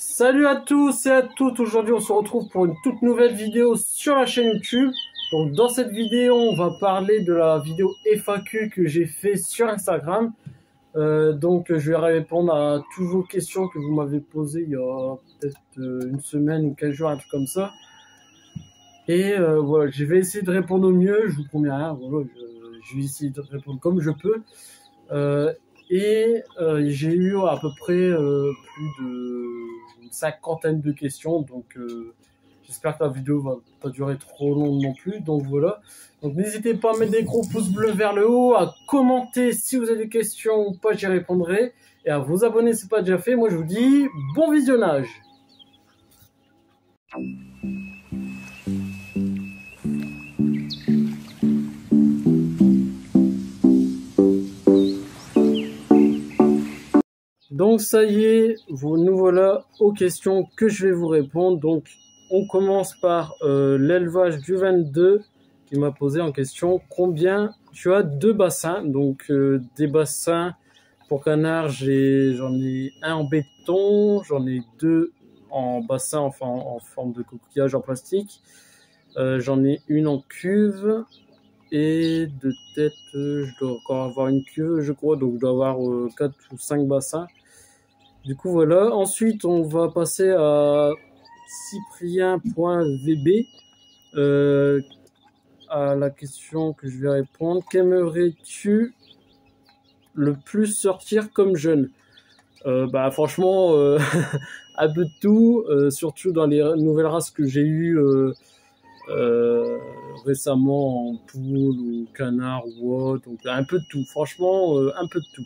Salut à tous et à toutes, aujourd'hui on se retrouve pour une toute nouvelle vidéo sur la chaîne YouTube. Donc dans cette vidéo on va parler de la vidéo FAQ que j'ai fait sur Instagram. Donc je vais répondre à toutes vos questions que vous m'avez posées il y a peut-être une semaine ou 15 jours, un truc comme ça. Et voilà, je vais essayer de répondre au mieux, je vous promets rien, voilà, je vais essayer de répondre comme je peux. J'ai eu à peu près plus d'une cinquantaine de questions, donc j'espère que la vidéo va pas durer trop long non plus. Donc voilà, donc n'hésitez pas à mettre des gros pouces bleus vers le haut, à commenter si vous avez des questions ou pas, j'y répondrai, et à vous abonner si ce n'est pas déjà fait. Moi je vous dis bon visionnage. Donc ça y est, nous voilà aux questions que je vais vous répondre. Donc on commence par l'élevage du 22 qui m'a posé en question combien tu as de bassins. Donc des bassins pour canards, j'en ai un en béton, j'en ai deux en bassin, enfin en forme de coquillage en plastique. J'en ai une en cuve. Et de tête, je dois encore avoir une cuve, je crois, donc je dois avoir 4 ou 5 bassins. Du coup, voilà. Ensuite, on va passer à cyprien.vb, à la question que je vais répondre. Qu'aimerais-tu le plus sortir comme jeune? Franchement, un peu de tout, surtout dans les nouvelles races que j'ai eues récemment en poule ou canard ou autre. Donc un peu de tout, franchement, un peu de tout.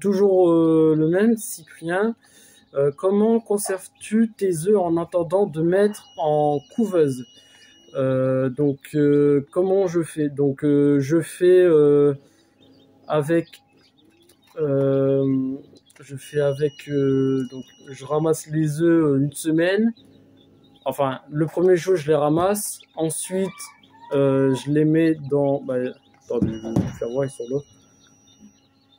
Toujours le même, Cyprien. Comment conserves-tu tes œufs en attendant de mettre en couveuse? Comment je fais? Donc je fais donc je ramasse les œufs une semaine. Enfin, le premier jour je les ramasse, ensuite je les mets dans. Attendez, je vais vous faire voir, ils sont là.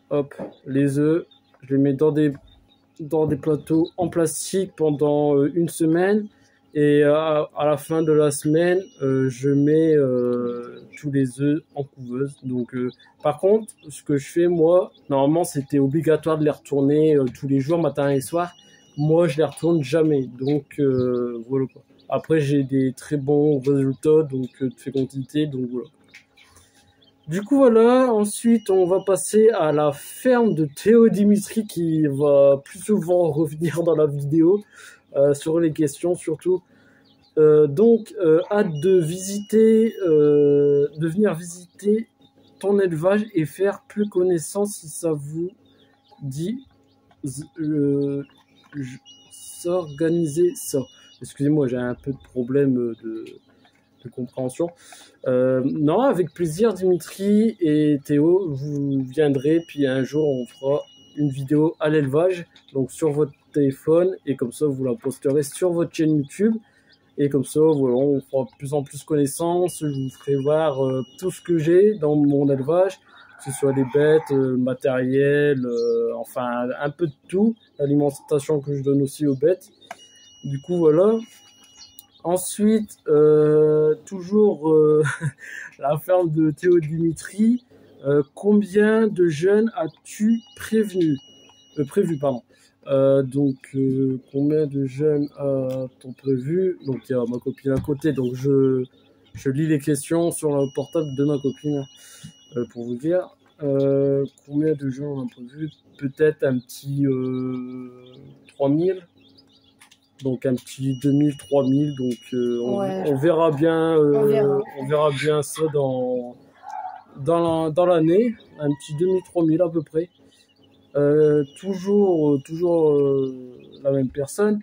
Hop, les œufs, je les mets dans des plateaux en plastique pendant une semaine, et à la fin de la semaine, je mets tous les œufs en couveuse. Donc, par contre, ce que je fais, moi, normalement, c'était obligatoire de les retourner tous les jours, matin et soir. Moi, je les retourne jamais. Donc, voilà quoi. Après, j'ai des très bons résultats, donc de fécondité, donc voilà. Du coup, voilà. Ensuite, on va passer à la ferme de Théo Dimitri qui va plus souvent revenir dans la vidéo sur les questions surtout. Hâte de venir visiter ton élevage et faire plus connaissance si ça vous dit s'organiser ça. Excusez-moi, j'ai un peu de problème de compréhension. Non, avec plaisir, Dimitri et Théo, vous viendrez, puis un jour on fera une vidéo à l'élevage, donc sur votre téléphone, et comme ça vous la posterez sur votre chaîne YouTube, et comme ça voilà, on fera de plus en plus connaissance. Je vous ferai voir tout ce que j'ai dans mon élevage, que ce soit les bêtes, matériel, enfin un peu de tout, l'alimentation que je donne aussi aux bêtes. Du coup voilà. Ensuite, toujours la ferme de Théo Dimitri. Combien de jeunes as-tu prévu, pardon. Combien de jeunes a-t-on prévu? Donc, il y a ma copine à côté, donc je lis les questions sur le portable de ma copine pour vous dire. Combien de jeunes on a prévu? Peut-être un petit 3000. Donc un petit 2000, 3000, donc on verra bien, on verra bien ça dans l'année, un petit 2000, 3000 à peu près. Toujours la même personne.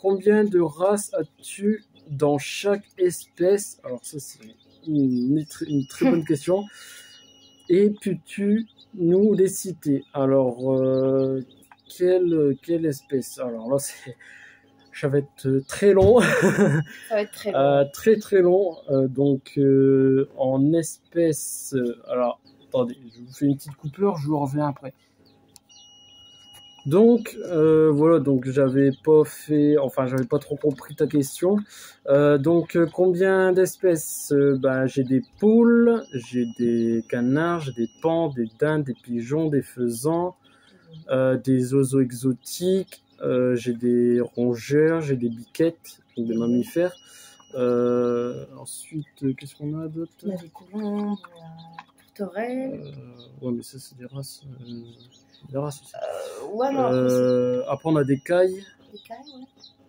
Combien de races as-tu dans chaque espèce? Alors ça c'est une très bonne question. Et peux-tu nous les citer? Alors quelle espèce? Alors là, ça va être très long. Ça va être très long. Très long. En espèces. Alors, attendez, je vous fais une petite coupure, je vous reviens après. Donc voilà, donc j'avais pas trop compris ta question. Donc combien d'espèces? Bah, j'ai des poules, j'ai des canards, j'ai des paons, des dindes, des pigeons, des faisans, des oiseaux exotiques, j'ai des rongeurs, j'ai des biquettes, donc des mammifères. Ensuite, qu'est-ce qu'on a d'autre? On a des colombes, tourterelles. Ouais, mais ça c'est des races aussi. Ouais, non, après on a des cailles. des cailles,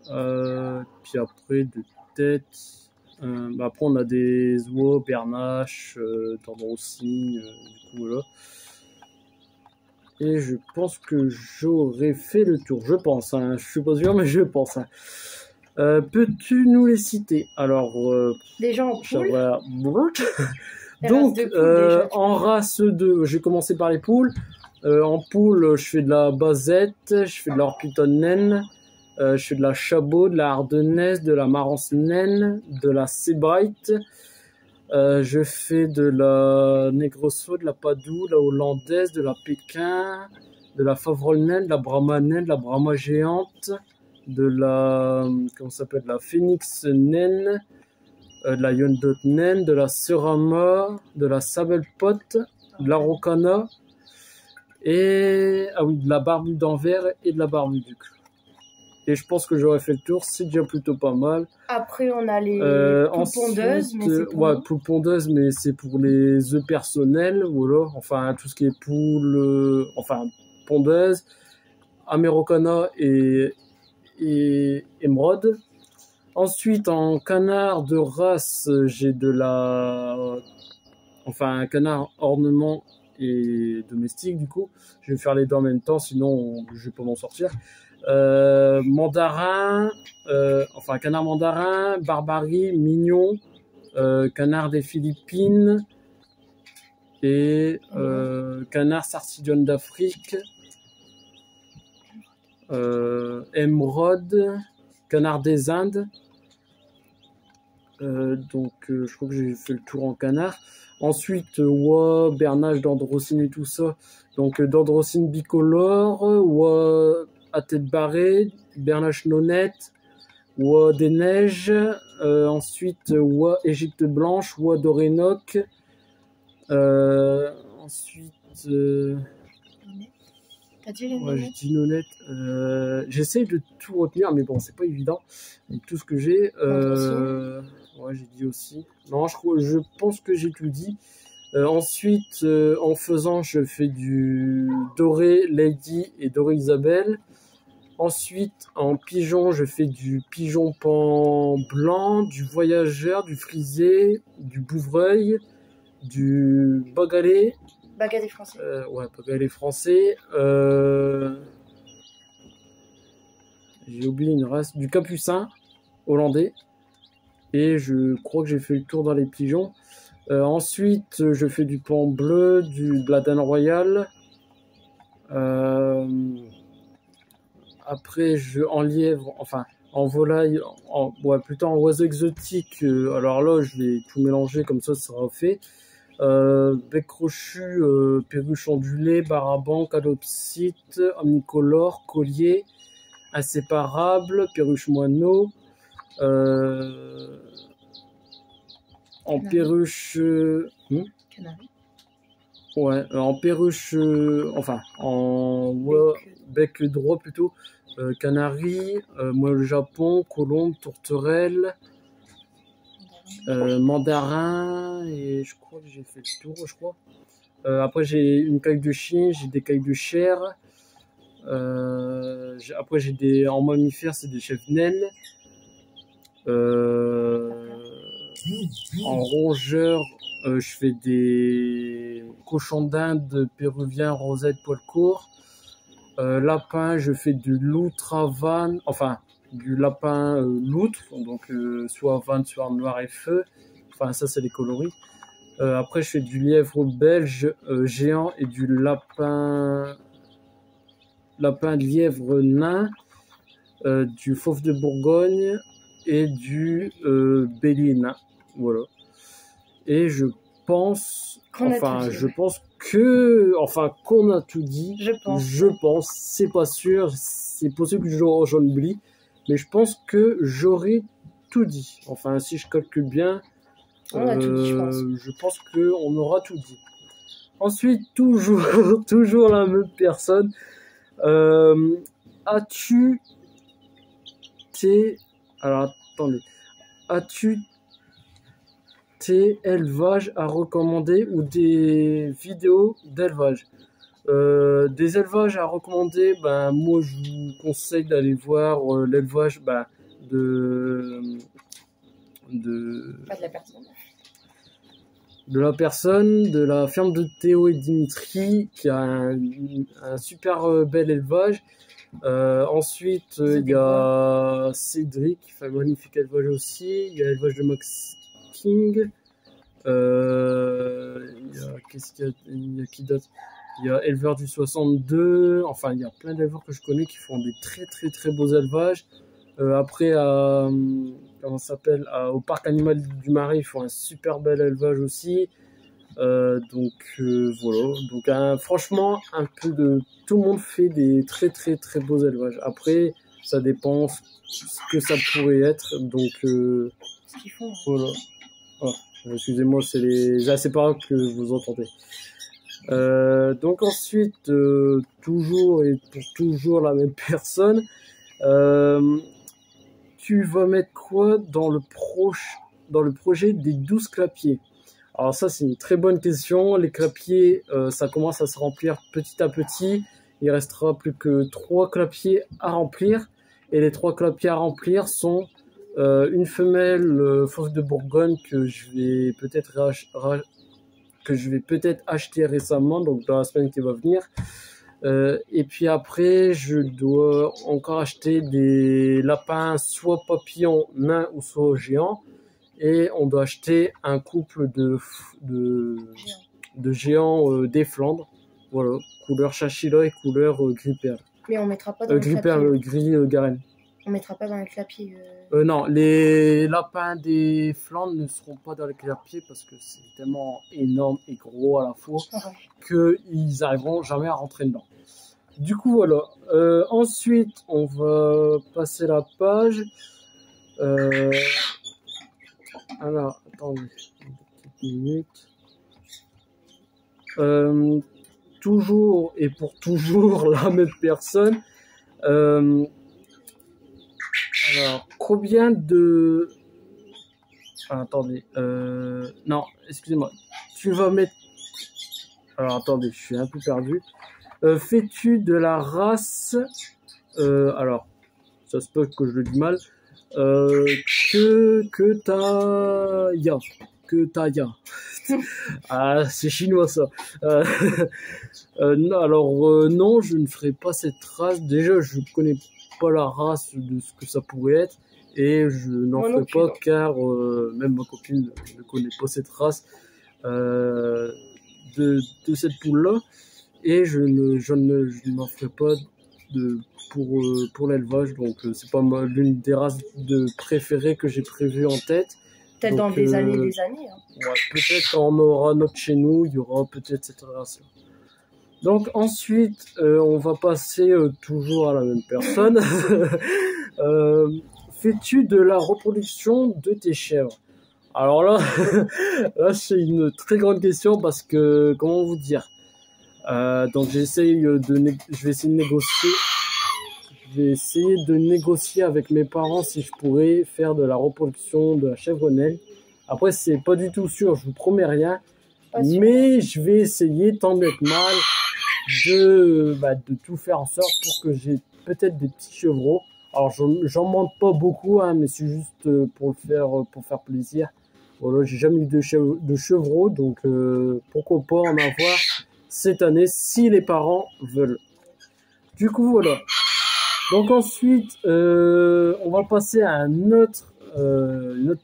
ouais. Puis après des têtes. Bah après on a des oies, bernaches, tendrossignes, du coup voilà. Et je pense que j'aurais fait le tour, je pense, hein. Je suis pas sûr mais je pense. Hein. Peux-tu nous les citer? Alors, déjà en poule. Donc, en race 2, j'ai commencé par les poules. En poule, je fais de la basette, je fais de l'orpiton naine, je fais de la chabot, de la ardennaise, de la marance naine, de la sébright. Je fais de la négrosso, de la padoue, de la hollandaise, de la pékin, de la favrole naine, de la brahma naine, de la brahma géante, de la, comment ça s'appelle, de la phénix naine, de la yondot naine, de la serama, de la sabelpote, de la rocana, et, ah oui, de la barbu d'Anvers et de la barbuduc. Et je pense que j'aurais fait le tour, c'est déjà plutôt pas mal. Après, on a les poules pondeuses, mais c'est pour ouais, poules pondeuses, mais c'est pour les œufs personnels, voilà. Enfin, tout ce qui est poules, enfin, pondeuses, amérocana et émeraude. Ensuite, en canard de race, j'ai de la... Enfin, un canard ornement et domestique, du coup. Je vais faire les deux en même temps, sinon je vais pas m'en sortir. Mandarin, enfin canard mandarin, barbarie, mignon, canard des Philippines et canard sarcillonne d'Afrique, émeraude, canard des Indes. Donc je crois que j'ai fait le tour en canard. Ensuite, oie, bernache, dendrocine et tout ça. Donc dendrocine bicolore, oie à tête barrée, bernache nonnette, oie des neiges, ensuite oie Égypte blanche, oie d'Orénoque, ensuite t'as dit les ouais, je dis nonnette, j'essaye de tout retenir mais bon c'est pas évident avec tout ce que j'ai, ouais j'ai dit aussi, non je pense que j'ai tout dit. Ensuite, en faisant, je fais du doré Lady et doré Isabelle. Ensuite, en pigeon, je fais du pigeon pan blanc, du voyageur, du frisé, du bouvreuil, du bagalé. Bagalé français. Ouais, bagalé français. J'ai oublié une race. Du capucin hollandais. Et je crois que j'ai fait le tour dans les pigeons. Ensuite, je fais du pan bleu, de la dinde royale. Après, en lièvre, enfin, en volaille, ouais, plutôt en oiseau exotique. Alors là, je vais tout mélanger, comme ça sera fait. Bec crochu, perruche ondulée, baraban, calopsite, omnicolore, collier, inséparable, perruche moineau. En perruche... Canari. Ouais, en perruche... enfin, en bec droit plutôt. Canari, moi le Japon, colombe, tourterelle, mandarin, et je crois que j'ai fait le tour, je crois. Après j'ai une caille de chien, j'ai des cailles de chair. Après j'ai des... En mammifères, c'est des chefs naines. En rongeur, je fais des cochons d'Inde, péruviens, rosette, poil court. Lapin, je fais du loutre à vanne, enfin du lapin loutre, donc soit vanne, soit noir et feu. Enfin ça c'est les coloris. Après je fais du lièvre belge géant et du lapin lièvre nain, du fauve de Bourgogne et du bélier nain. Voilà. Et je pense, qu'on a tout dit. Je pense, c'est pas sûr, c'est possible que j'en oublie, mais je pense que j'aurais tout dit. Enfin, si je calcule bien, on a tout dit, je pense qu'on aura tout dit. Ensuite, toujours la même personne. As-tu tes élevages à recommander ou des vidéos d'élevage? Des élevages à recommander, moi je vous conseille d'aller voir l'élevage Pas de la personne. De la ferme de Théo et Dimitri, qui a un super bel élevage. Ensuite, il y a Cédric qui fait un magnifique élevage aussi. Il y a l'élevage de Max King. Il y a qui d'autre? Il y a éleveur du 62. Enfin, il y a plein d'éleveurs que je connais qui font des très très très beaux élevages. Après, comment ça s'appelle, au parc animal du Marais, ils font un super bel élevage aussi. Donc voilà. Donc franchement, un peu de tout le monde fait des très très très beaux élevages. Après, ça dépend ce que ça pourrait être. Donc ce qu'ils font. Voilà. Oh, excusez-moi, c'est les aséparables que vous entendez. Donc ensuite, toujours la même personne. Tu vas mettre quoi dans le projet des 12 clapiers? Alors ça, c'est une très bonne question. Les clapiers, ça commence à se remplir petit à petit. Il restera plus que 3 clapiers à remplir. Et les 3 clapiers à remplir sont une femelle fauve de Bourgogne que je vais peut-être acheter récemment, donc dans la semaine qui va venir. Et puis après, je dois encore acheter des lapins, soit papillons nains ou soit géants. Et on doit acheter un couple de géants des Flandres. Voilà, couleur chachila et couleur gris perle. Mais on mettra pas dans le gris perle, gris garenne. On mettra pas dans les clapiers. Non, les lapins des Flandres ne seront pas dans les clapiers parce que c'est tellement énorme et gros à la fois qu'ils n'arriveront jamais à rentrer dedans. Du coup, voilà. Ensuite, on va passer la page. Alors, attendez une petite minute. Toujours et pour toujours la même personne. Alors, combien de... attendez. Non, excusez-moi. Tu vas mettre... Alors, attendez, je suis un peu perdu. Fais-tu de la race... alors, ça se peut que je le dis mal. Que t'aya. Ah, c'est chinois ça. Non, alors non, je ne ferai pas cette race. Déjà, je connais pas la race de ce que ça pourrait être et je n'en ferai pas car même ma copine ne connaît pas cette race de cette poule là et je n'en ferai pas pour l'élevage, donc c'est pas l'une des races préférées que j'ai prévues en tête. Peut-être dans des années. Hein. Ouais, peut-être quand on aura notre chez nous, il y aura peut-être cette race-là. Donc ensuite, on va passer toujours à la même personne. Fais-tu de la reproduction de tes chèvres? Alors là, là c'est une très grande question parce que, comment vous dire, donc je vais essayer de négocier avec mes parents si je pourrais faire de la reproduction de la chèvre-naine. Après, c'est pas du tout sûr, je vous promets rien, mais je vais essayer tant bien que mal de tout faire en sorte pour que j'ai peut-être des petits chevreaux. Alors, j'en monte pas beaucoup, hein, mais c'est juste pour faire plaisir. Voilà, j'ai jamais eu de chevreaux, donc pourquoi pas en avoir cette année si les parents veulent. Du coup, voilà. Donc ensuite, on va passer à une autre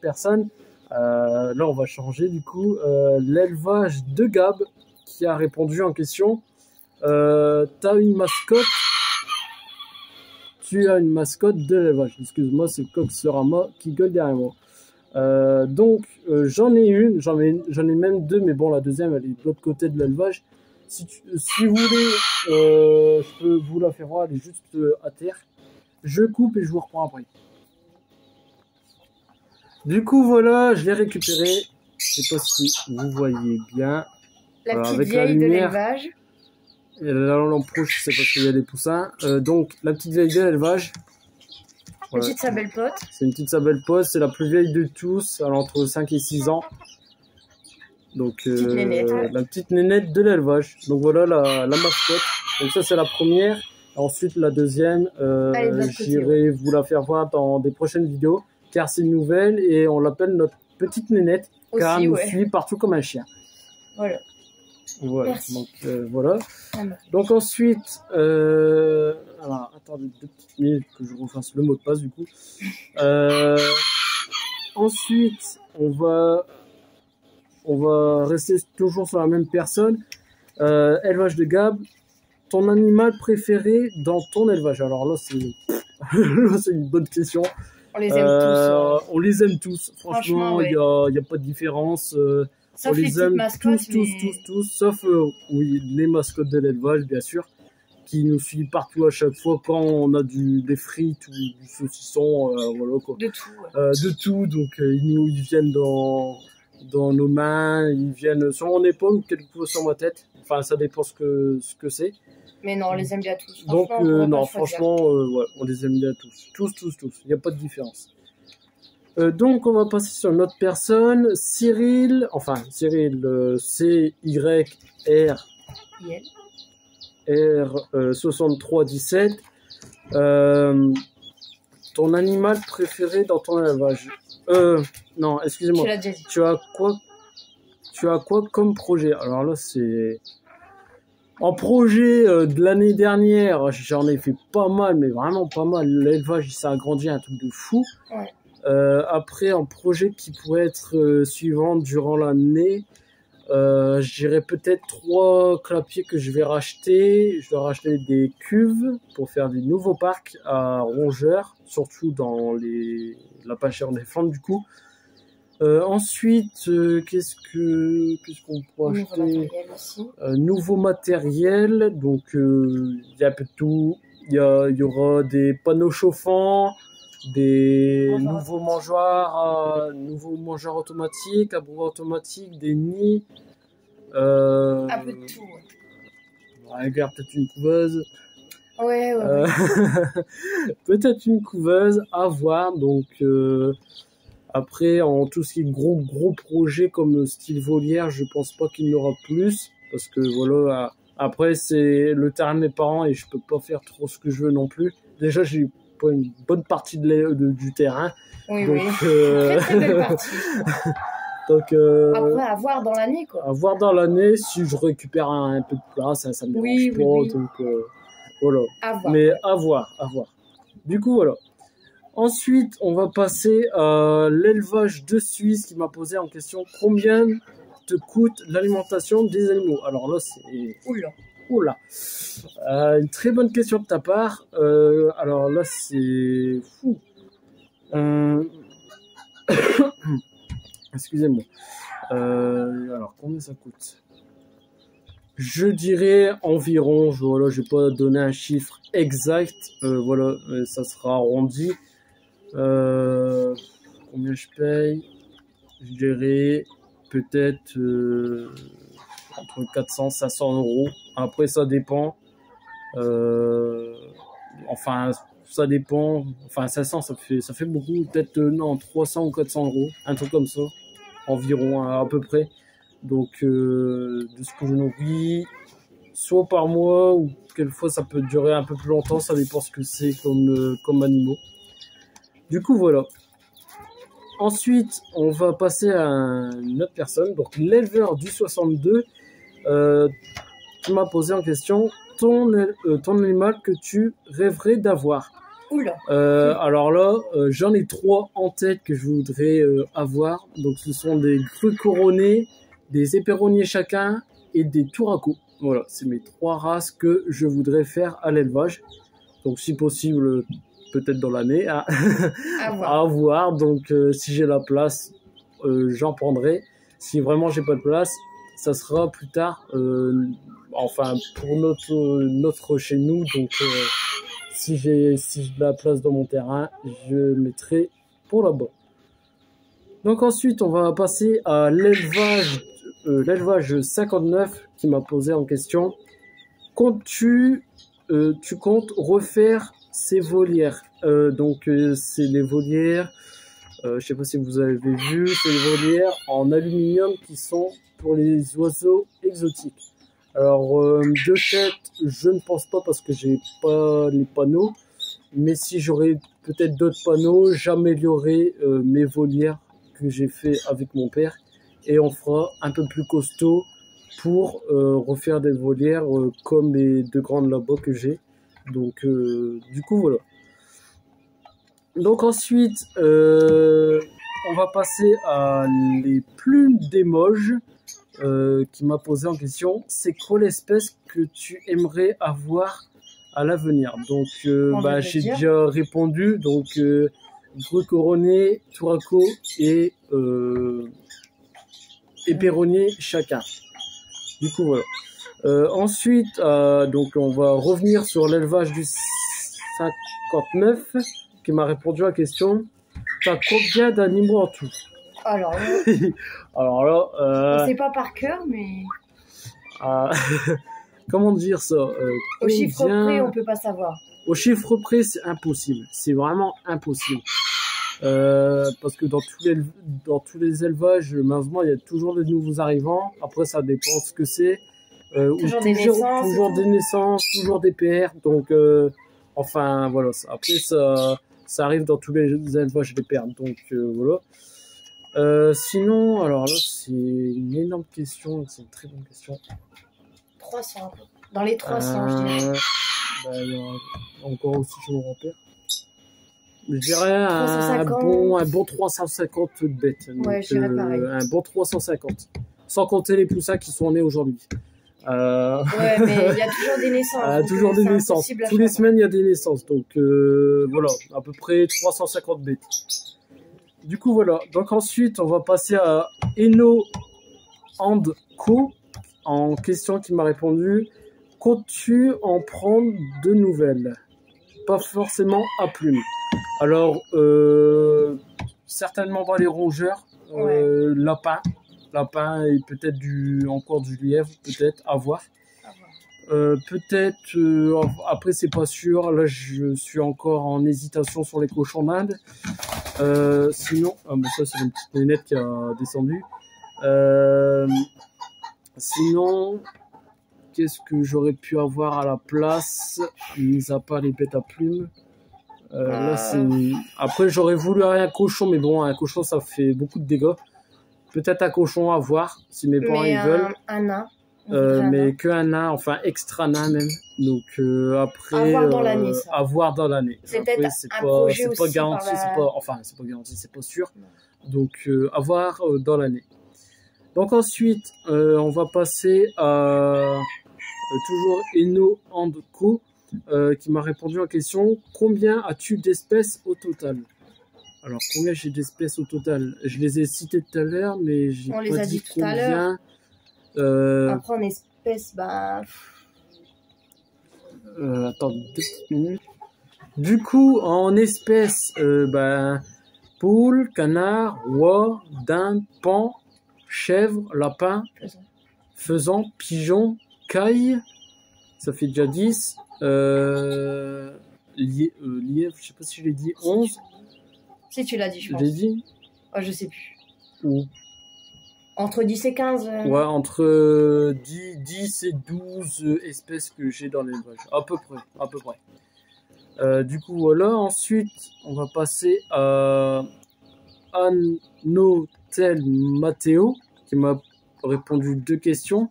personne. Là, on va changer du coup. L'élevage de Gab qui a répondu en question. T'as une mascotte. Tu as une mascotte de l'élevage. Excuse-moi, c'est Coxerama qui gueule derrière moi. Donc, j'en ai une, j'en ai même deux, mais bon, la deuxième, elle est de l'autre côté de l'élevage. si vous voulez, je peux vous la faire voir, elle est juste à terre. Je coupe et je vous reprends après. Du coup, voilà, je l'ai récupéré. Je sais pas si vous voyez bien. La Voilà, petite avec la vieille de lumière. l'élevage. Et la lampe rouge, c'est parce qu'il y a des poussins. Donc, la petite vieille de l'élevage. Voilà. Petite sa belle pote. C'est une petite sabelle poste, c'est la plus vieille de tous, elle a entre 5 et 6 ans. Donc, Petite nénette, ouais. la petite nénette de l'élevage. Donc voilà la mascotte. Donc ça, c'est la première. Ensuite, la deuxième, Allez, de l'autre côté, j'irai vous la faire voir dans des prochaines vidéos, car c'est une nouvelle et on l'appelle notre petite nénette, car Aussi, elle nous ouais. suit partout comme un chien. Voilà. Voilà. Merci. Donc voilà. Ah bah. Donc ensuite, alors attendez 2 petites minutes que je refasse le mot de passe du coup. Ensuite, on va rester toujours sur la même personne. Élevage de Gab. Ton animal préféré dans ton élevage? Alors là, c'est là, c'est une bonne question. On les aime tous. On les aime tous. Franchement, ouais. y a pas de différence. Sauf on les les petites aime mascottes, tous, sauf oui, les mascottes de l'élevage, bien sûr, qui nous suivent partout à chaque fois quand on a des frites ou du saucisson, voilà quoi. De tout. Ouais. De tout, donc ils viennent dans nos mains, ils viennent sur mon épaule ou quelquefois sur ma tête. Enfin, ça dépend ce que c'est. Mais non, on les aime bien tous. Donc Franchement, on pourrait non, pas choisir. franchement, ouais, on les aime bien tous. Il n'y a pas de différence. Donc on va passer sur une autre personne, Cyril, C-Y-R Yel. 6317. Ton animal préféré dans ton élevage? Non, excusez-moi. Tu l'as déjà dit. Tu as quoi comme projet? Alors là, c'est en projet de l'année dernière, j'en ai fait pas mal, mais vraiment pas mal. L'élevage, il s'est agrandi un truc de fou. Ouais. Après, un projet qui pourrait être suivant durant l'année, je dirais peut-être 3 clapiers que je vais racheter. Je dois racheter des cuves pour faire des nouveaux parcs à rongeurs, surtout dans la pâchère des fentes du coup. Ensuite, qu'est-ce qu'on peut Nouveau acheter? matériel aussi. Nouveau matériel, donc il y a un peu de tout. Il y aura des panneaux chauffants, des nouveaux mangeoires automatiques, abreuvoirs automatiques, des nids. Un peu de tout. Ouais. Regarde, peut-être une couveuse. Ouais. Peut-être une couveuse à voir. Donc après, en tout ce qui est gros projet comme style volière, je pense pas qu'il y en aura plus, parce que voilà. Après, c'est le terrain de mes parents et je peux pas faire trop ce que je veux non plus. Déjà, j'ai pas une bonne partie du terrain. Oui, donc, Très très belle partie. Donc, après, à voir dans l'année, quoi. À voir dans l'année, si je récupère un peu de place, ça me dérange pas. Oui. Donc, voilà. À voir. Mais à voir. Du coup, voilà. Ensuite, on va passer à l'élevage de Suisse qui m'a posé en question combien te coûte l'alimentation des animaux. Alors là, c'est... Oula. Une très bonne question de ta part. Alors là, c'est fou. Excusez-moi. Alors, combien ça coûte? Je dirais environ, voilà, je vais pas donner un chiffre exact, voilà, ça sera arrondi. Combien je paye? Je dirais peut-être entre 400 et 500 euros. Après, ça dépend. Enfin, ça dépend. Enfin, 500, ça fait beaucoup. Peut-être, non, 300 ou 400 euros. Un truc comme ça. Environ, à peu près. Donc, de ce que je nourris, soit par mois, ou quelquefois ça peut durer un peu plus longtemps. Ça dépend ce que c'est comme animaux. Du coup, voilà. Ensuite, on va passer à une autre personne. Donc, l'éleveur du 62 qui m'a posé en question ton animal que tu rêverais d'avoir. Oula. Alors là, j'en ai 3 en tête que je voudrais avoir. Donc, ce sont des grues couronnées, des éperonniers chacun et des touracos. Voilà, c'est mes 3 races que je voudrais faire à l'élevage. Donc, si possible, peut-être dans l'année. À voir. Donc, si j'ai la place, j'en prendrai. Si vraiment j'ai pas de place, ça sera plus tard. enfin pour notre chez nous. Donc si j'ai de la place dans mon terrain, je mettrai pour là-bas. Donc ensuite, on va passer à l'élevage 59 qui m'a posé en question. Tu comptes refaire ces volières. C'est les volières, je sais pas si vous avez vu, c'est les volières en aluminium qui sont pour les oiseaux exotiques. Alors de tête, je ne pense pas parce que j'ai pas les panneaux, mais si j'aurais peut-être d'autres panneaux, j'améliorerai mes volières que j'ai fait avec mon père et on fera un peu plus costaud pour refaire des volières comme les deux grandes là-bas que j'ai. Donc du coup voilà. Donc ensuite on va passer à les plumes d'émoges qui m'a posé en question. C'est quoi l'espèce que tu aimerais avoir à l'avenir? Donc j'ai déjà répondu. Donc Gros couronné, Touraco et Perronnier chacun. Du coup voilà. Ensuite donc on va revenir sur l'élevage du 59 qui m'a répondu à la question. T'as combien d'animaux en tout? Alors là on sait pas par cœur, mais comment dire ça au chiffre près on peut pas savoir. Au chiffre près c'est impossible, c'est vraiment impossible. Parce que dans tous les élevages, malheureusement, il y a toujours des nouveaux arrivants. Après, ça dépend ce que c'est. Toujours des naissances, toujours des PR. Donc, enfin, voilà. Après, ça arrive dans tous les élevages des PR. Donc, voilà. Sinon, alors là, c'est une énorme question. C'est une très bonne question. 300. Dans les 300, je dirais. Il y a encore aussi chez mon grand-père. Je dirais un bon 350 bêtes. Ouais, je dirais pareil. Un bon 350. Sans compter les poussins qui sont nés aujourd'hui. Ouais, mais il y a toujours des naissances. Toujours des naissances. Tous les semaines, il y a des naissances. Donc, voilà, à peu près 350 bêtes. Du coup, voilà. Donc, ensuite, on va passer à Eno Co. En question qui m'a répondu. Comptes-tu en prendre de nouvelles? Pas forcément à plumes. Alors, certainement pas les rongeurs, lapin et peut-être encore du lièvre, peut-être, à voir. Peut-être, après c'est pas sûr, là je suis encore en hésitation sur les cochons d'Inde. Sinon, ça c'est une petite nénette qui a descendu. Sinon, qu'est-ce que j'aurais pu avoir à la place, mis à part les bêtes à plumes? Après j'aurais voulu un cochon, mais bon, un cochon ça fait beaucoup de dégâts. Peut-être un cochon à voir si mes parents ils veulent. Un nain. Mais qu'un nain, enfin extra nain même. Donc après à voir dans l'année. À voir dans l'année. C'est peut-être un projet aussi. C'est pas garanti, c'est pas garanti, c'est pas sûr. Donc à voir dans l'année. Donc ensuite on va passer à toujours Eno Co. Qui m'a répondu à la question. Combien as-tu d'espèces au total? Alors, combien j'ai d'espèces au total? Je les ai citées tout à l'heure, mais j'ai pas dit combien. Après, en espèces, attends, 2 petites minutes. Du coup, en espèces, poule, canard, oie, dinde, paon, chèvre, lapin, faisan, pigeon, caille, ça fait déjà 10. Lièvre, je sais pas si je l'ai dit, 11. Si tu l'as dit, je pense. Je l'ai dit? Oh, je sais plus. Où? Entre 10 et 15. Ouais, entre 10 et 12 espèces que j'ai dans l'élevage. À peu près. Du coup, voilà. Ensuite, on va passer à Anotel Matteo, qui m'a répondu 2 questions.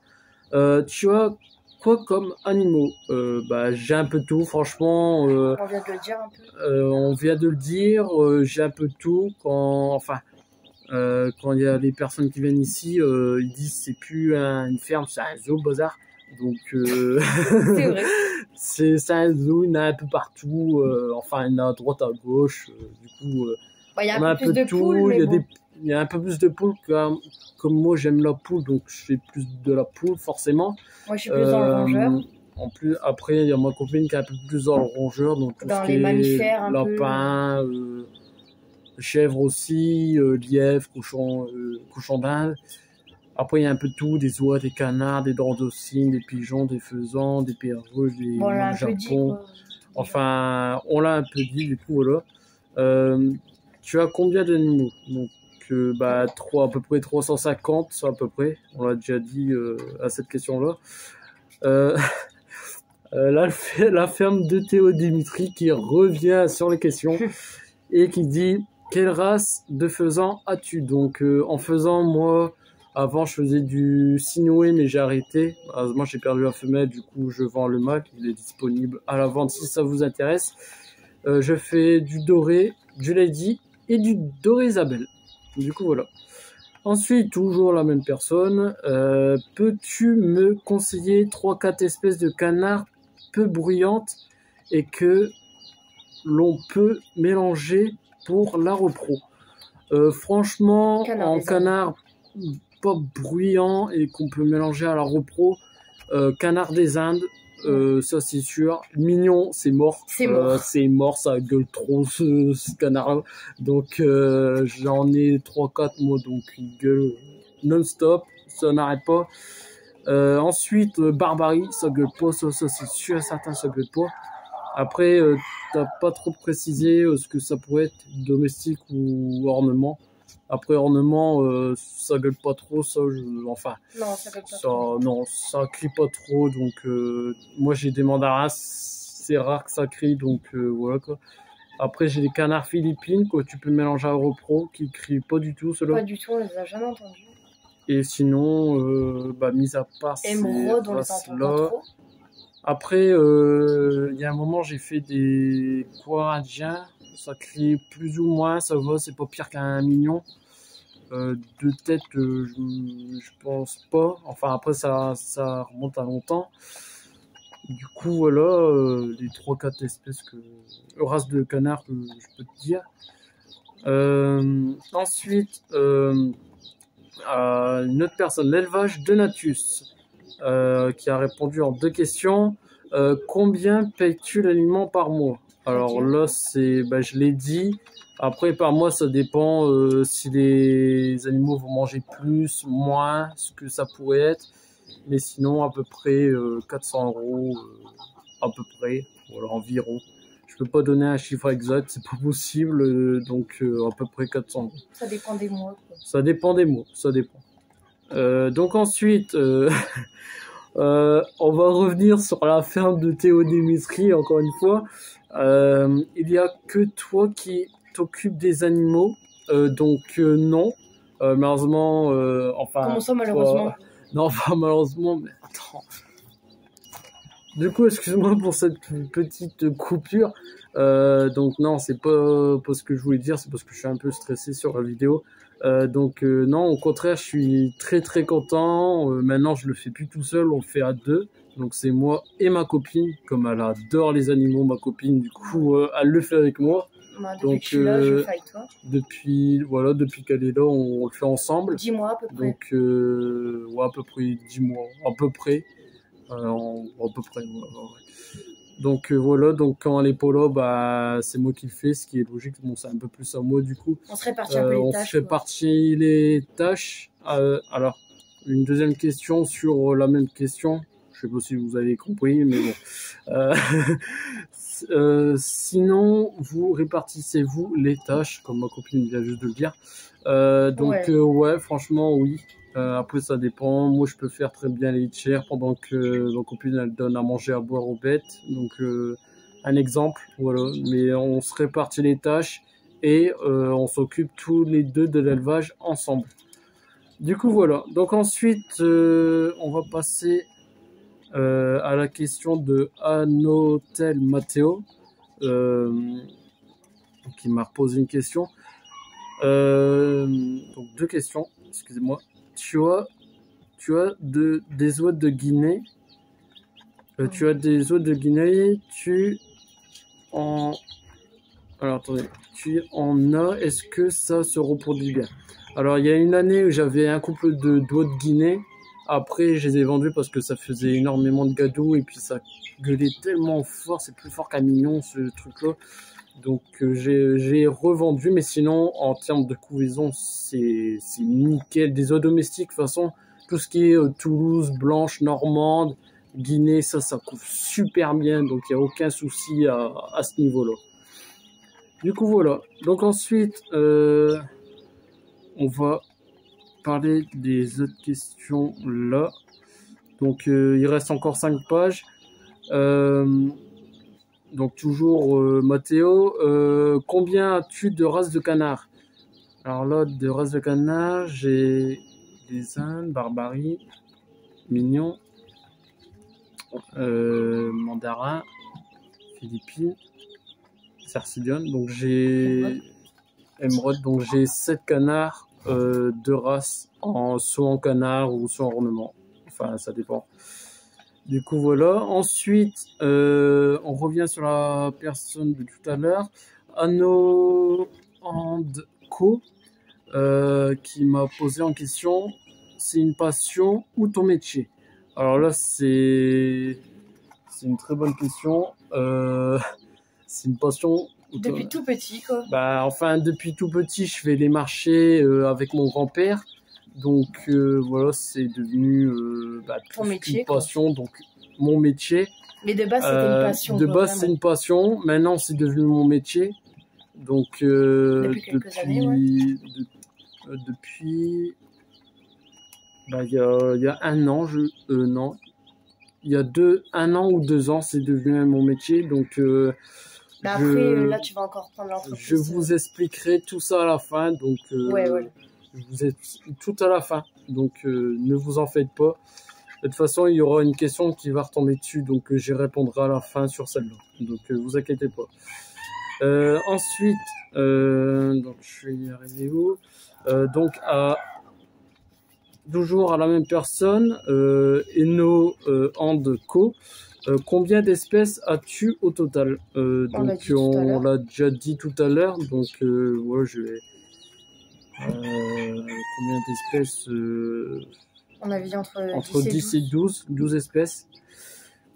Tu as quoi comme animaux? J'ai un peu tout, franchement. On vient de le dire un peu. On vient de le dire. J'ai un peu tout. Quand il y a les personnes qui viennent ici, ils disent c'est plus une ferme, c'est un zoo, bazar. Donc c'est vrai. C'est un zoo, il y en a un peu partout. Il y en a à droite, à gauche. Du coup, il y a on a un peu de tout. Il il y a un peu plus de poules, comme moi j'aime la poule, donc je fais plus de la poule forcément. Moi, je suis plus dans le rongeur. En plus, après, il y a ma copine qui est un peu plus dans le rongeur, donc tout Dans ce les qui est mammifères, un peu. lapin, chèvre aussi, lièvre, cochon d'Inde. Après, il y a un peu de tout, des oies, des canards, des dandocines, des pigeons, des faisans, des perruches, des Bon, on l'a un peu japon. dit, quoi. Enfin, on l'a un peu dit, du coup, voilà. Tu as combien d'animaux? Donc, à peu près 350, à peu près. On l'a déjà dit à cette question-là. La ferme de Théo Dimitri qui revient sur les questions et qui dit quelle race de faisan as-tu? Donc en faisan, moi avant je faisais du Sinoué mais j'ai arrêté. Moi j'ai perdu la femelle, du coup je vends le mâle, il est disponible à la vente si ça vous intéresse. Je fais du doré, du lady et du doré Isabelle. Du coup voilà. Ensuite, toujours la même personne, peux-tu me conseiller 3-4 espèces de canards peu bruyantes et que l'on peut mélanger pour la repro? Franchement, en canard pas bruyant et qu'on peut mélanger à la repro, canard des Indes, ça c'est sûr. Mignon, c'est mort. C'est mort, ça gueule trop ce canard. Donc j'en ai 3-4 moi, donc il gueule non-stop, ça n'arrête pas. Ensuite, Barbarie, ça gueule pas, ça c'est sûr et certain, ça gueule pas. Après, t'as pas trop précisé ce que ça pourrait être, domestique ou ornement. Après, ornement, ça gueule pas trop, ça, enfin. Non, ça gueule pas trop. Non, ça crie pas trop, donc moi j'ai des mandarins, c'est rare que ça crie, donc voilà quoi. Après, j'ai des canards philippines que tu peux mélanger à repro, qui crient pas du tout, ceux-là. Pas du tout, on les a jamais entendus. Et sinon, mis à part Émeraude, on les entend pas trop. Après, il y a un moment, j'ai fait des Corindiens. Ça crie plus ou moins, ça va, c'est pas pire qu'un mignon. De tête, je pense pas. Enfin, après, ça remonte à longtemps. Du coup, voilà, les 3-4 espèces races de canards que je peux te dire. Ensuite, une autre personne, l'élevage de Natus. Qui a répondu en 2 questions. Combien payes-tu l'aliment par mois? Alors là, je l'ai dit. Après, par mois, ça dépend si les animaux vont manger plus, moins, ce que ça pourrait être. Mais sinon, à peu près 400 €, à peu près, voilà, environ. Je peux pas donner un chiffre exact, c'est pas possible. Donc, à peu près 400 €. Ça dépend des mois, quoi. Ça dépend des mois, ça dépend. Donc ensuite, on va revenir sur la ferme de Théo Dimitri, encore une fois. Il y a que toi qui t'occupes des animaux, donc non. Malheureusement, Comment ça, malheureusement? Non, enfin malheureusement, mais attends. Du coup, excuse-moi pour cette petite coupure. Donc non, c'est pas ce que je voulais dire, c'est parce que je suis un peu stressé sur la vidéo. Non, au contraire, je suis très très content. Maintenant, je le fais plus tout seul, on le fait à 2. Donc c'est moi et ma copine, comme elle adore les animaux, ma copine, du coup, elle le fait avec moi. Depuis que je suis là, je fais avec toi. Depuis qu'elle est là, on le fait ensemble. 10 mois à peu près. Donc, à peu près 10 mois, à peu près. À peu près, ouais. Donc voilà, donc quand elle est pas là, c'est moi qui le fais, ce qui est logique. Bon, c'est un peu plus à moi du coup. On se répartit un peu les tâches. On se répartit les tâches. Alors, une deuxième question sur la même question. Je sais pas si vous avez compris, mais bon. Sinon, vous répartissez-vous les tâches, comme ma copine vient juste de le dire. Ouais, franchement, oui. Après, ça dépend. Moi, je peux faire très bien les litières pendant que ma copine, elle donne à manger, à boire aux bêtes. Donc, un exemple, voilà. Mais on se répartit les tâches et on s'occupe tous les deux de l'élevage ensemble. Du coup, voilà. Donc ensuite, on va passer à la question de Anotel Matteo, qui m'a reposé une question. Donc 2 questions, excusez-moi. Tu as des oies de Guinée. Tu as des oies de Guinée. Alors attendez, tu en as. Est-ce que ça se reproduit bien? Alors, il y a une année où j'avais un couple de doigts de Guinée. Après, je les ai vendus parce que ça faisait énormément de gadou et puis ça gueulait tellement fort. C'est plus fort qu'un mignon, ce truc-là. Donc, j'ai revendu. Mais sinon, en termes de couvaison, c'est nickel. Des oies domestiques, de toute façon, tout ce qui est Toulouse, Blanche, Normande, Guinée, ça couvre super bien. Donc, il n'y a aucun souci à ce niveau-là. Du coup, voilà. Donc, ensuite, on va parler des autres questions là. Donc, il reste encore 5 pages. Donc, toujours Mathéo. Combien as-tu de races de canards? Alors là, de races de canards, j'ai des Indes, Barbarie, Mignon, Mandarin, Philippines, Cercidion. Donc, j'ai Émeraude. Donc, j'ai 7 canards de race, soit en canard ou soit en ornement. Enfin, ça dépend. Du coup, voilà. Ensuite, on revient sur la personne de tout à l'heure, Anno Co, qui m'a posé en question, c'est une passion ou ton métier? Alors là, c'est une très bonne question. C'est une passion. Depuis tout petit, quoi. Bah, enfin, depuis tout petit, je fais les marchés avec mon grand-père. Donc, voilà, c'est devenu Ton métier, une passion, donc mon métier. Mais de base, c'était une passion. De base, c'est une passion. Maintenant, c'est devenu mon métier. Donc, depuis quelques années, ouais. Depuis, bah, il y a un an, non, il y a 1 an ou 2 ans, c'est devenu mon métier. Donc, bah après, là, tu vas encore prendre l'entreprise. Je vous expliquerai tout ça à la fin. Donc, ouais. Je vous explique tout à la fin. Donc, ne vous en faites pas. De toute façon, il y aura une question qui va retomber dessus. Donc, j'y répondrai à la fin sur celle-là. Donc, vous inquiétez pas. Ensuite, donc, je vais y arriver où? Donc, toujours à la même personne, Eno Co. Combien d'espèces as-tu au total? Donc, on l'a déjà dit tout à l'heure. Donc, voilà, je vais. Combien d'espèces? On avait dit entre 10 et 12 espèces.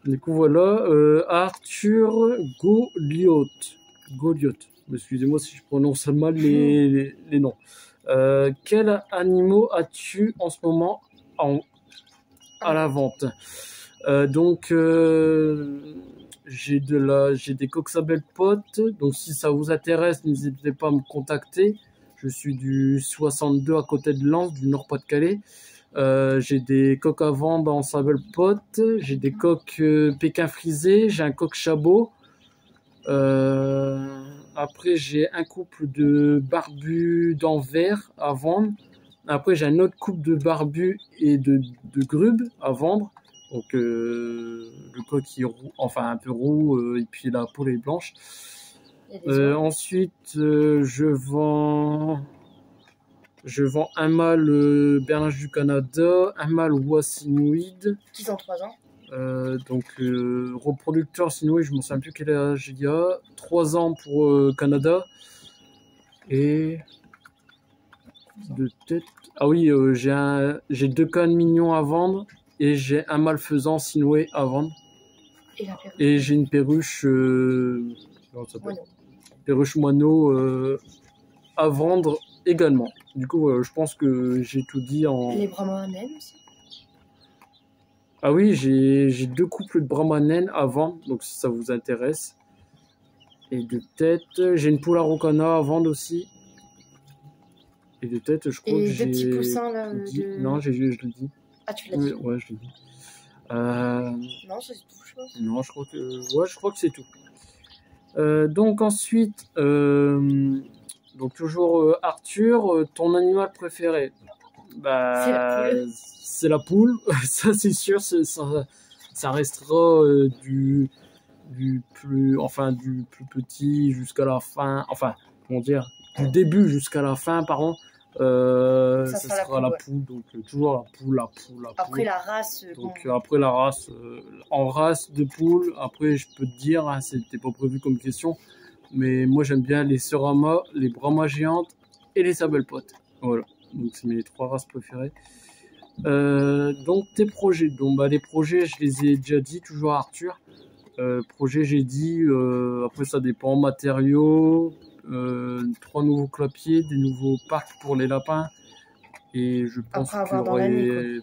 Du coup, voilà. Arthur Goliot. Excusez-moi si je prononce mal les noms. Quels animaux as-tu en ce moment à la vente? Donc, j'ai des coqs-sabelles potes. Donc, si ça vous intéresse, n'hésitez pas à me contacter. Je suis du 62 à côté de Lens, du Nord-Pas-de-Calais. J'ai des coqs à vendre en sabelle pote. J'ai des coqs pékin frisés. J'ai un coq chabot. Après, j'ai un couple de barbus d'Anvers à vendre. Après, j'ai un autre couple de barbus et de grubes à vendre. Donc, le coq qui est roux, enfin un peu roux, et puis la peau est blanche. Ensuite, je vends un mâle berlinge du Canada, un mâle Wassinouid. Qui ont 3 ans. Donc, reproducteur Sinoué, je ne me souviens plus quel âge il y a. 3 ans pour Canada. Et de tête. Ah oui, j'ai 2 cannes mignons à vendre. Et j'ai un malfaisant Sinoué à vendre. Et j'ai une perruche. Perruche moineau à vendre également. Du coup, je pense que j'ai tout dit en. Les brahma naines aussi. Ah oui, j'ai 2 couples de brahma naines à vendre, donc si ça vous intéresse. Et de tête, j'ai une poule araucana à vendre aussi. Et de tête, je crois que j'ai. Et 2 petits poussins là. Non, je l'ai dit. Ah, tu l'as dit? Ouais, je l'ai dit. Non, c'est tout, je pense. Non, je crois que c'est tout. Donc ensuite, donc toujours Arthur, ton animal préféré? Bah, c'est la poule. Ça c'est sûr, ça restera du plus petit jusqu'à la fin, enfin comment dire, du début jusqu'à la fin, pardon. Ça sera la poule, donc toujours la poule. Après la race. Donc après la race, en race de poule, après je peux te dire, hein, c'était pas prévu comme question, mais moi j'aime bien les Serama, les Brahma géantes et les Sabelpotes. Voilà. Donc c'est mes 3 races préférées. Donc tes projets. Donc bah, les projets, je les ai déjà dit, toujours à Arthur. Projet, j'ai dit, après ça dépend, matériaux, 3 nouveaux clapiers, des nouveaux parcs pour les lapins. Et je pense Après qu'il y avoir dans l'année, quoi. aurait...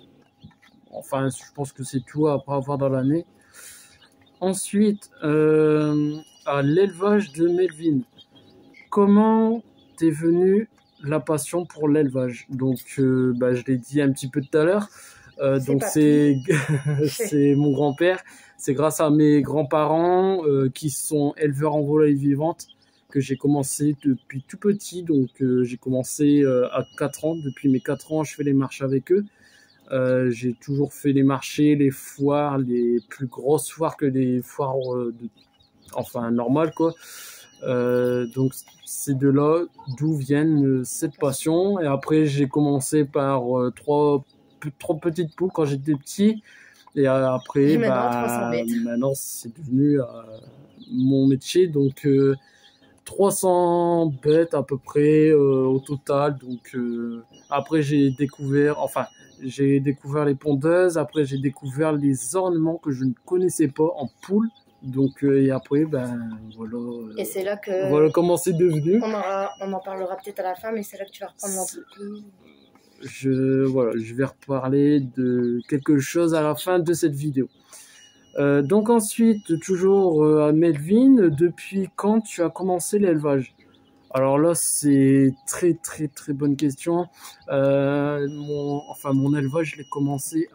Enfin, je pense que c'est tout après avoir dans l'année. Ensuite, à l'élevage de Melvin. Comment t'es venue la passion pour l'élevage? Donc, bah, je l'ai dit un petit peu tout à l'heure. Donc, papy. c'est mon grand-père. C'est grâce à mes grands-parents qui sont éleveurs en volaille vivante que j'ai commencé depuis tout petit. Donc, j'ai commencé à 4 ans. Depuis mes 4 ans, je fais les marches avec eux. J'ai toujours fait les marchés, les foires, les plus grosses foires que les foires enfin normales, quoi. Donc c'est de là d'où viennent cette passion. Et après j'ai commencé par trois petites poules quand j'étais petit. Et après, Et maintenant, 300 bêtes. maintenant c'est devenu mon métier. Donc 300 bêtes à peu près au total. Donc après j'ai découvert les pondeuses. Après j'ai découvert les ornements que je ne connaissais pas en poule. Donc et après voilà. Et c'est là que Voilà comment c'est devenu. on en parlera peut-être à la fin, mais c'est là que tu vas reprendre l'entreprise. Je vais reparler de quelque chose à la fin de cette vidéo. Donc ensuite, toujours à Melvin, depuis quand tu as commencé l'élevage? Alors là, c'est très très très bonne question. Mon élevage, je l'ai commencé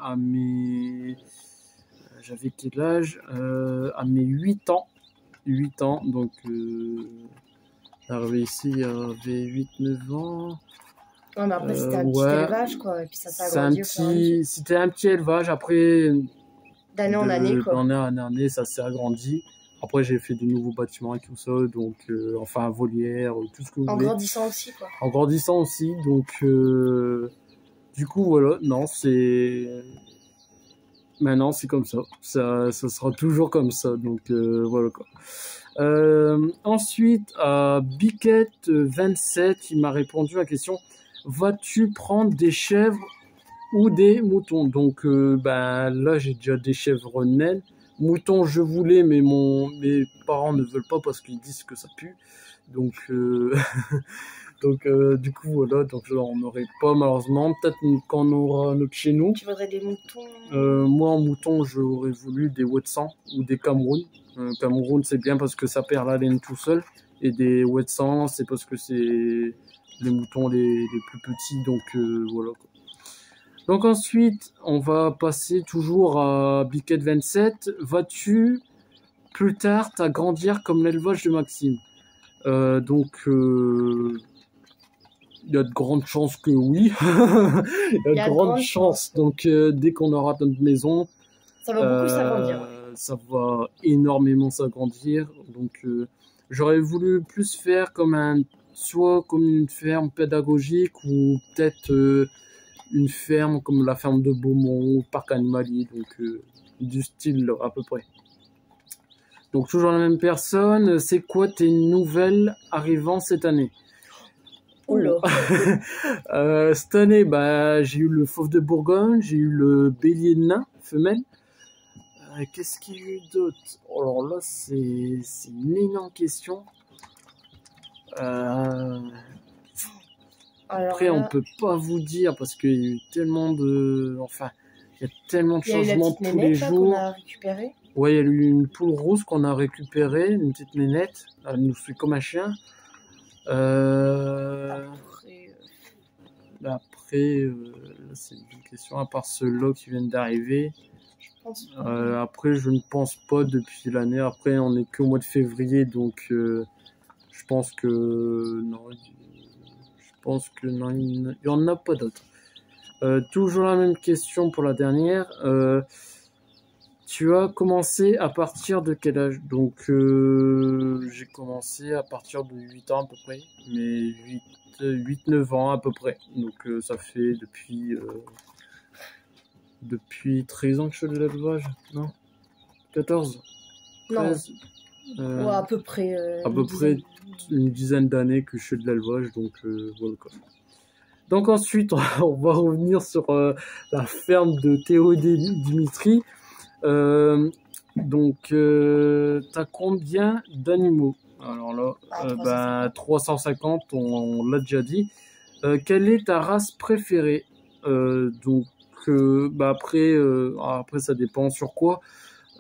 j'avais quel âge? À mes 8 ans. 8 ans, donc arrivé ici, j'avais 8-9 ans. Ouais, mais après, c'était un petit élevage, quoi. Et puis ça s'est agrandi C'était un petit élevage. Après, d'année en année, quoi. D'année en année, ça s'est agrandi. Après, j'ai fait de nouveaux bâtiments et tout ça. Donc, enfin, volière, tout ce que vous voulez. En grandissant aussi, quoi. En grandissant aussi. Donc, du coup, voilà. Non, maintenant, c'est comme ça. Ça sera toujours comme ça. Donc, voilà, quoi. Ensuite, à Biquette27, il m'a répondu à la question: vas-tu prendre des chèvres ou des moutons? Donc là, j'ai déjà des chèvres naines. Moutons, je voulais, mais mes parents ne veulent pas parce qu'ils disent que ça pue. Donc, du coup, voilà, donc on n'aurait pas malheureusement. Peut-être qu'on aura notre chez nous. Tu voudrais des moutons? Moi, en mouton, j'aurais voulu des Wetsan ou des Cameroun. Cameroun, c'est bien parce que ça perd la laine tout seul. Et des Wetsan, c'est parce que c'est les moutons les plus petits. Donc, voilà, quoi. Donc ensuite, on va passer toujours à Biquette27. Vas-tu plus tard t'agrandir comme l'élevage de Maxime? Il y a de grandes chances que oui. Il y a de grandes chances. Donc dès qu'on aura notre maison, ça va beaucoup s'agrandir. Ça va énormément s'agrandir. Donc j'aurais voulu plus faire soit comme une ferme pédagogique ou peut-être une ferme comme la ferme de Beaumont ou parc animalier, donc du style à peu près. Donc toujours la même personne. C'est quoi tes nouvelles arrivant cette année? Oula. Cette année, j'ai eu le fauve de Bourgogne, j'ai eu le bélier nain femelle. Qu'est-ce qu'il y a eu d'autre? Alors là, c'est une énorme question. Après, on peut pas vous dire parce qu'il y a eu tellement de... Enfin, il y a tellement de changements tous les jours. Qu'on a récupéré. Ouais, il y a eu une poule rose qu'on a récupérée, une petite nénette. Elle nous suit comme un chien. Après, c'est une question à part ceux-là qui viennent d'arriver. Après, je ne pense pas depuis l'année. Après, on est qu'au mois de février, donc je pense que non. Il n'y en a pas d'autres. Toujours la même question pour la dernière. Tu as commencé à partir de quel âge? Donc, j'ai commencé à partir de 8 ans à peu près. Mais 8-9 ans à peu près. Donc, ça fait depuis 13 ans que je fais de l'élevage. Non, 14, 13. Non. Ouais, à peu près. À peu près une dizaine d'années que je fais de l'élevage. Donc, voilà quoi. Donc ensuite, on va revenir sur la ferme de Théo et Dimitri. Donc, t'as combien d'animaux? Alors là, 350, on l'a déjà dit. Quelle est ta race préférée? Donc, après, ça dépend sur quoi.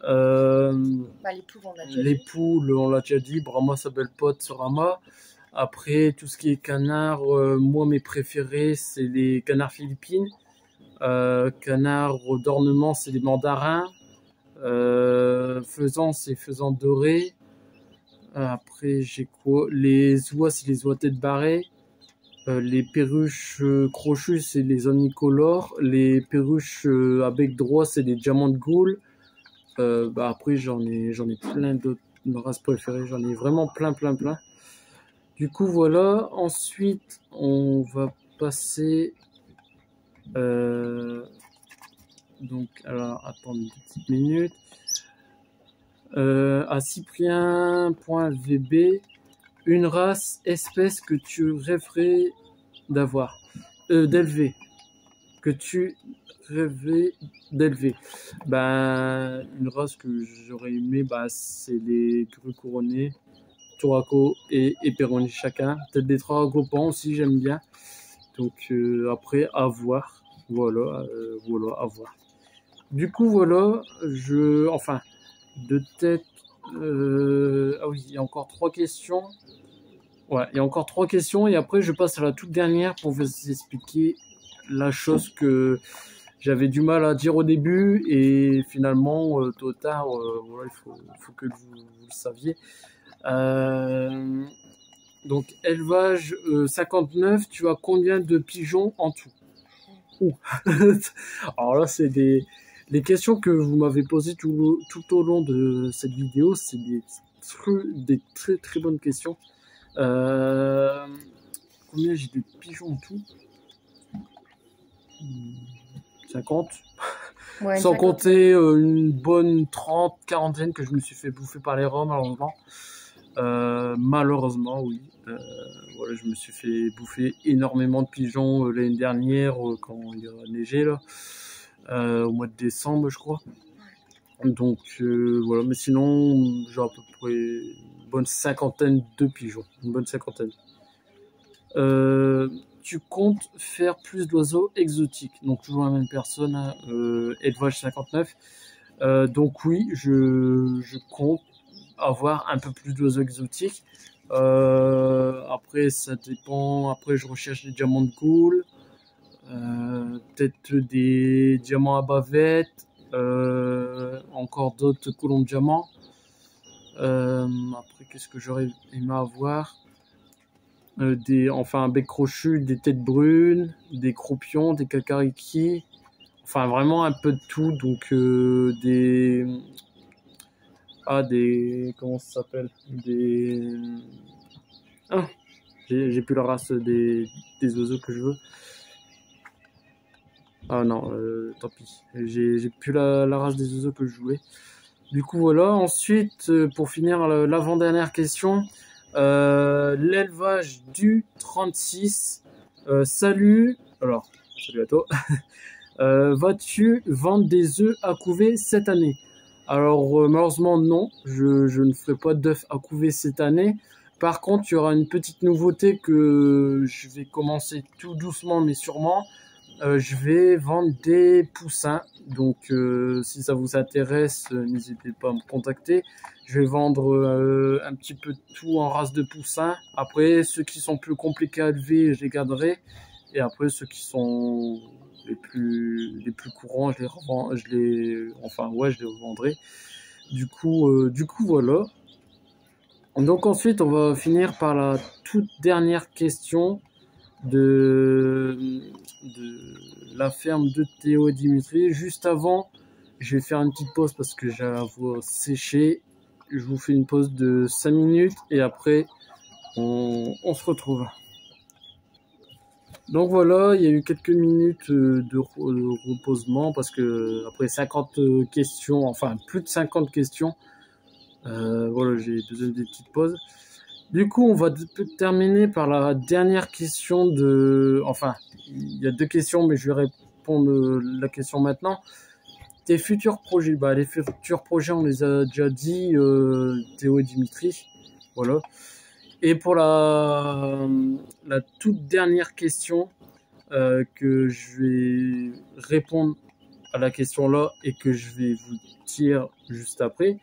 Les poules, on l'a déjà Les dit. poules, on l'a déjà dit. Brahma, sa belle pote, Sorama. Après, tout ce qui est canard, moi, mes préférés, c'est les canards philippines. Canards d'ornement, c'est les mandarins. Faisan, c'est faisan doré. Après, j'ai quoi? Les oies, c'est les oies tête barrée. Les perruches crochues, c'est les omnicolores. Les perruches à bec droit, c'est les diamants de Gaule. Après, j'en ai plein d'autres races préférées. J'en ai vraiment plein. Du coup, voilà. Ensuite, on va passer. Donc, alors, attends une petite minute. À Cyprien.vb, une race, espèce que tu rêverais d'avoir, d'élever, que tu rêvais d'élever. Une race que j'aurais aimé, c'est les grues couronnées, Touraco et Éperoni chacun. Peut-être des Tragopans aussi, j'aime bien. Donc après, à voir. Voilà, à voir. Du coup, voilà, de tête. Ah oui, il y a encore 3 questions. Ouais, il y a encore 3 questions et après je passe à la toute dernière pour vous expliquer la chose que j'avais du mal à dire au début et finalement, tôt ou tard, voilà, il faut que vous le saviez. Donc, élevage 59, tu as combien de pigeons en tout? Alors là, c'est les questions que vous m'avez posées tout au long de cette vidéo, c'est des très très bonnes questions. Combien j'ai de pigeons en tout? 50. Ouais, Sans 50. compter une bonne 30, quarantaine que je me suis fait bouffer par les rats, malheureusement, oui. Voilà, je me suis fait bouffer énormément de pigeons l'année dernière quand il a neigé là, au mois de décembre, je crois. Donc voilà, mais sinon j'ai à peu près une bonne cinquantaine de pigeons, une bonne cinquantaine. Tu comptes faire plus d'oiseaux exotiques, donc toujours la même personne, hein, élevage 59. Donc oui, je compte avoir un peu plus d'oiseaux exotiques. Après, ça dépend. Après, je recherche des diamants de Gaule, peut-être des diamants à bavette, encore d'autres colons de diamants. Après, qu'est-ce que j'aurais aimé avoir? Un bec crochu, des têtes brunes, des croupions, des kakariki. Enfin, vraiment un peu de tout. Donc, comment ça s'appelle? J'ai plus la race des oiseaux que je veux. Ah non, tant pis. J'ai plus la race des oiseaux que je voulais. Du coup, voilà. Ensuite, pour finir, l'avant-dernière question. L'élevage du 36. Salut. Alors, salut à toi. Vas-tu vendre des œufs à couver cette année? Alors, malheureusement, non. Je ne ferai pas d'œufs à couver cette année. Par contre, il y aura une petite nouveauté que je vais commencer tout doucement, mais sûrement. Je vais vendre des poussins. Donc, si ça vous intéresse, n'hésitez pas à me contacter. Je vais vendre un petit peu de tout en race de poussins. Après, ceux qui sont plus compliqués à élever, je les garderai. Et après, ceux qui sont les plus courants, je les revendrai. Du coup, voilà. Donc ensuite, on va finir par la toute dernière question de la ferme de Théo et Dimitri. Juste avant, je vais faire une petite pause parce que j'ai la voix séchée. Je vous fais une pause de 5 minutes et après, on se retrouve. Donc voilà, il y a eu quelques minutes de reposement parce que après 50 questions, enfin plus de 50 questions, voilà, j'ai besoin d'une petite pause. Du coup, on va terminer par la dernière question de... Enfin, il y a deux questions, mais je vais répondre la question maintenant. Tes futurs projets. Bah, les futurs projets, on les a déjà dit, Théo et Dimitri. Voilà. Et pour la toute dernière question, que je vais répondre à la question là et que je vais vous dire juste après.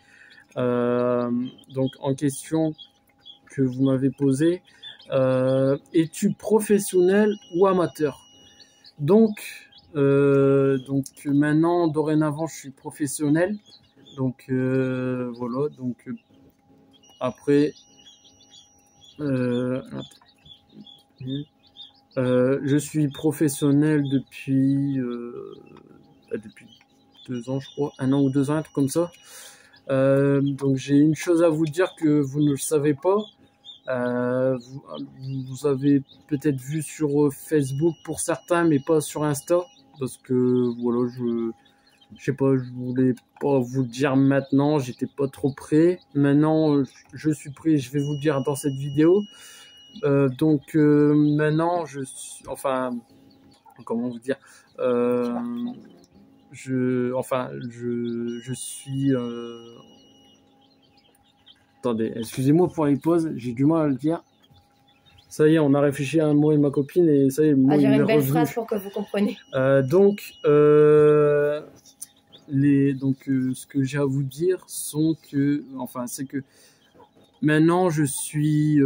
Donc, en question que vous m'avez posée, es-tu professionnel ou amateur? Donc maintenant, dorénavant, je suis professionnel. Donc voilà. Donc après, je suis professionnel depuis 2 ans, je crois, 1 an ou 2 ans, un truc comme ça. Donc j'ai une chose à vous dire que vous ne le savez pas. Vous avez peut-être vu sur Facebook pour certains, mais pas sur Insta, parce que voilà, je sais pas, je voulais pas vous le dire maintenant, j'étais pas trop prêt. Maintenant, je suis prêt, je vais vous le dire dans cette vidéo. Donc maintenant, enfin, comment vous dire, je suis. Attendez, excusez-moi pour les pauses, j'ai du mal à le dire. Ça y est, on a réfléchi à un mot et ma copine et ça y est, le mot dire il une est belle revenu. phrase pour que vous compreniez. Ce que j'ai à vous dire c'est que maintenant j'ai eu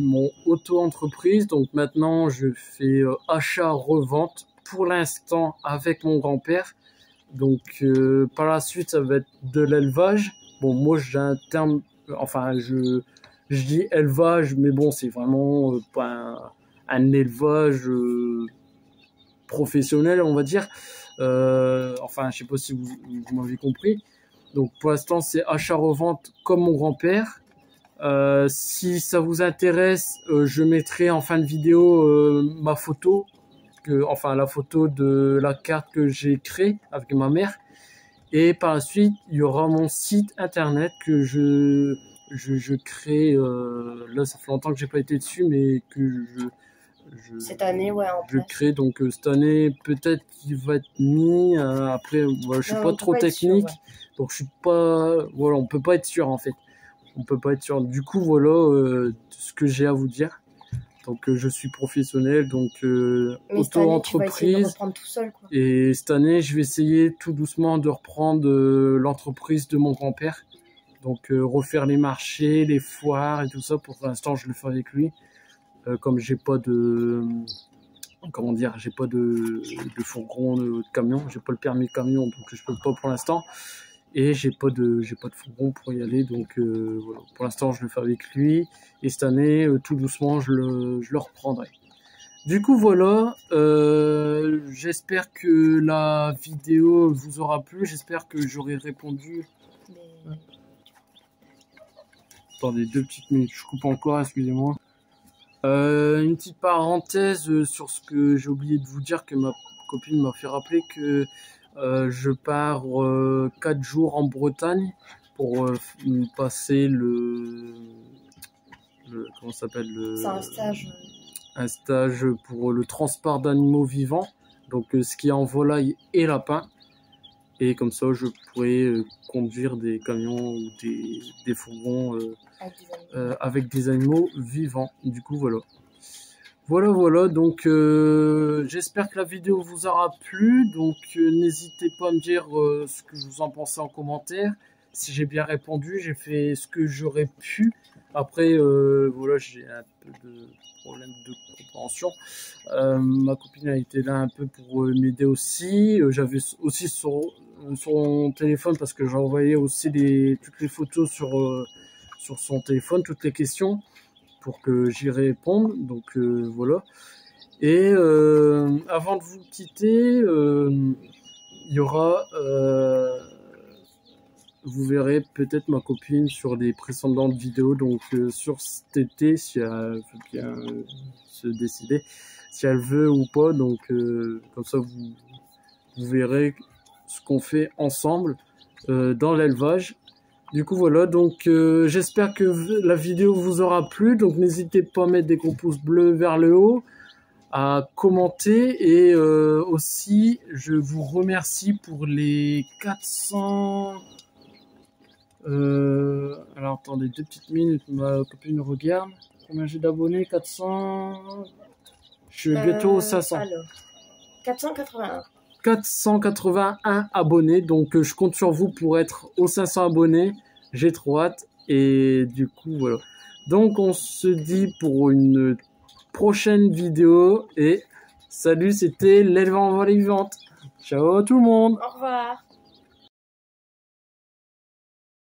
mon auto-entreprise, donc maintenant je fais achat-revente pour l'instant avec mon grand-père. Donc par la suite ça va être de l'élevage. Bon, moi j'ai un terme, je dis élevage, mais bon c'est vraiment pas un élevage professionnel, on va dire. Je sais pas si vous m'avez compris. Donc pour l'instant c'est achat-revente comme mon grand-père. Si ça vous intéresse, je mettrai en fin de vidéo ma photo, la photo de la carte que j'ai créée avec ma mère. Et par la suite, il y aura mon site internet que je crée. Là, ça fait longtemps que j'ai pas été dessus, mais que cette année, ouais, je crée. Donc cette année, peut-être qu'il va être mis. Après, voilà, je suis pas trop technique, donc je suis pas. Voilà, on peut pas être sûr en fait. On peut pas être sûr. Du coup, voilà ce que j'ai à vous dire. Donc je suis professionnel, donc auto-entreprise. Tout seul, quoi. Et cette année, je vais essayer tout doucement de reprendre l'entreprise de mon grand-père. Donc refaire les marchés, les foires et tout ça. Pour l'instant, je le fais avec lui. Comme j'ai pas de j'ai pas de fourgon, de camion, j'ai pas le permis camion, donc je peux pas pour l'instant. Et j'ai pas de fourgon pour y aller, donc voilà. Pour l'instant, je le fais avec lui. Et cette année, tout doucement, je le reprendrai. Du coup, voilà. J'espère que la vidéo vous aura plu. J'espère que j'aurai répondu. Attendez 2 petites minutes. Je coupe encore, excusez-moi. Une petite parenthèse sur ce que j'ai oublié de vous dire, que ma copine m'a fait rappeler que je pars 4 jours en Bretagne pour passer comment ça s'appelle, c'est un stage. Un stage pour le transport d'animaux vivants, donc ce qui est en volaille et lapin. Et comme ça, je pourrais conduire des camions ou des fourgons avec des animaux vivants. Du coup, voilà. Voilà. Donc, j'espère que la vidéo vous aura plu. Donc, n'hésitez pas à me dire ce que vous en pensez en commentaire. Si j'ai bien répondu, j'ai fait ce que j'aurais pu. Après, voilà, j'ai un peu de problème de compréhension. Ma copine a été là un peu pour m'aider aussi. J'avais aussi sur son téléphone, parce que j'ai envoyé aussi toutes les photos sur son téléphone, toutes les questions, pour que j'y réponde. Donc voilà. Et avant de vous quitter, il y aura... vous verrez peut-être ma copine sur les précédentes vidéos, donc sur cet été, si elle veut bien se décider, si elle veut ou pas. Donc comme ça, vous verrez ce qu'on fait ensemble dans l'élevage. Du coup, voilà. Donc, j'espère que la vidéo vous aura plu. Donc, n'hésitez pas à mettre des gros pouces bleus vers le haut, à commenter et aussi, je vous remercie pour les 400... alors, attendez 2 petites minutes. Ma copine regarde. Combien j'ai d'abonnés? 400... Je suis bientôt aux 500. Alors, 481. 481 abonnés, donc je compte sur vous pour être aux 500 abonnés. J'ai trop hâte et du coup voilà. Donc on se dit pour une prochaine vidéo et salut, c'était l'éleveur en vallée vivante. Ciao tout le monde. Au revoir.